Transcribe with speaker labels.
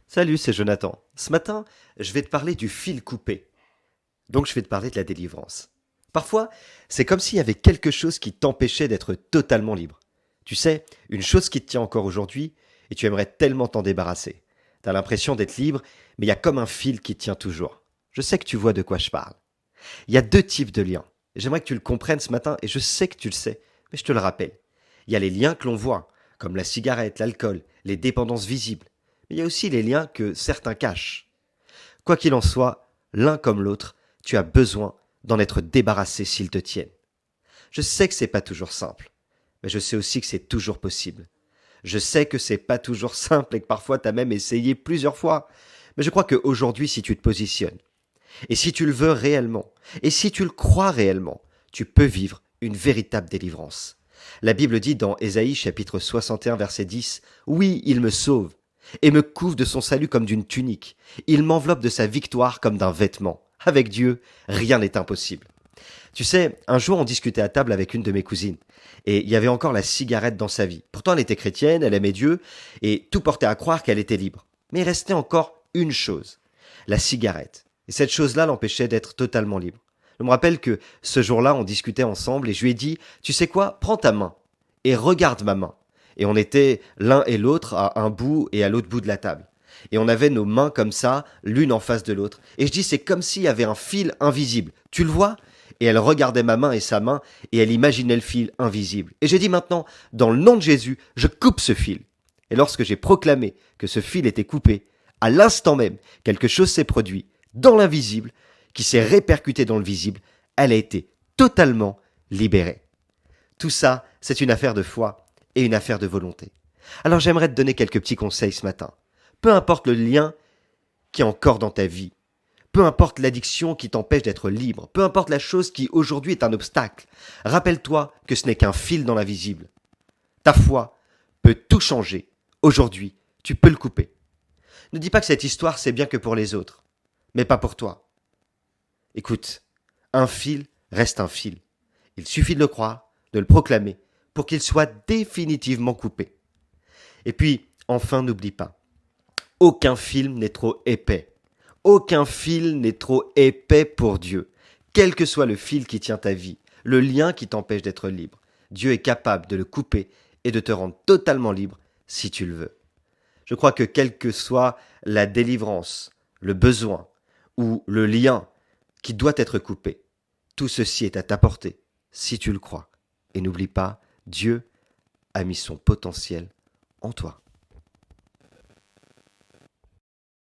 Speaker 1: Salut, c'est Jonathan. Ce matin, je vais te parler du fil coupé. Donc je vais te parler de la délivrance. Parfois, c'est comme s'il y avait quelque chose qui t'empêchait d'être totalement libre. Tu sais, une chose qui te tient encore aujourd'hui, et tu aimerais tellement t'en débarrasser. T'as l'impression d'être libre, mais il y a comme un fil qui te tient toujours. Je sais que tu vois de quoi je parle. Il y a deux types de liens. J'aimerais que tu le comprennes ce matin, et je sais que tu le sais, mais je te le rappelle. Il y a les liens que l'on voit, comme la cigarette, l'alcool, les dépendances visibles. Mais il y a aussi les liens que certains cachent. Quoi qu'il en soit, l'un comme l'autre, tu as besoin d'en être débarrassé s'ils te tiennent. Je sais que c'est pas toujours simple, mais je sais aussi que c'est toujours possible. Je sais que c'est pas toujours simple et que parfois tu as même essayé plusieurs fois. Mais je crois qu'aujourd'hui, si tu te positionnes, et si tu le veux réellement, et si tu le crois réellement, tu peux vivre une véritable délivrance. La Bible dit dans Ésaïe chapitre 61 verset 10, oui, il me sauve et me couvre de son salut comme d'une tunique. Il m'enveloppe de sa victoire comme d'un vêtement. Avec Dieu, rien n'est impossible. Tu sais, un jour on discutait à table avec une de mes cousines, et il y avait encore la cigarette dans sa vie. Pourtant elle était chrétienne, elle aimait Dieu, et tout portait à croire qu'elle était libre. Mais il restait encore une chose, la cigarette. Et cette chose-là l'empêchait d'être totalement libre. Je me rappelle que ce jour-là, on discutait ensemble, et je lui ai dit, tu sais quoi, prends ta main, et regarde ma main. Et on était l'un et l'autre à un bout et à l'autre bout de la table. Et on avait nos mains comme ça, l'une en face de l'autre. Et je dis, c'est comme s'il y avait un fil invisible. Tu le vois? Et elle regardait ma main et sa main, et elle imaginait le fil invisible. Et j'ai dit maintenant, dans le nom de Jésus, je coupe ce fil. Et lorsque j'ai proclamé que ce fil était coupé, à l'instant même, quelque chose s'est produit dans l'invisible, qui s'est répercuté dans le visible, elle a été totalement libérée. Tout ça, c'est une affaire de foi et une affaire de volonté. Alors j'aimerais te donner quelques petits conseils ce matin. Peu importe le lien qui est encore dans ta vie, peu importe l'addiction qui t'empêche d'être libre, peu importe la chose qui aujourd'hui est un obstacle, rappelle-toi que ce n'est qu'un fil dans l'invisible. Ta foi peut tout changer. Aujourd'hui, tu peux le couper. Ne dis pas que cette histoire c'est bien que pour les autres, mais pas pour toi. Écoute, un fil reste un fil. Il suffit de le croire, de le proclamer, pour qu'il soit définitivement coupé. Et puis, enfin, n'oublie pas, aucun fil n'est trop épais. Aucun fil n'est trop épais pour Dieu. Quel que soit le fil qui tient ta vie, le lien qui t'empêche d'être libre, Dieu est capable de le couper et de te rendre totalement libre si tu le veux. Je crois que quelle que soit la délivrance, le besoin ou le lien qui doit être coupé, tout ceci est à ta portée si tu le crois. Et n'oublie pas, Dieu a mis son potentiel en toi.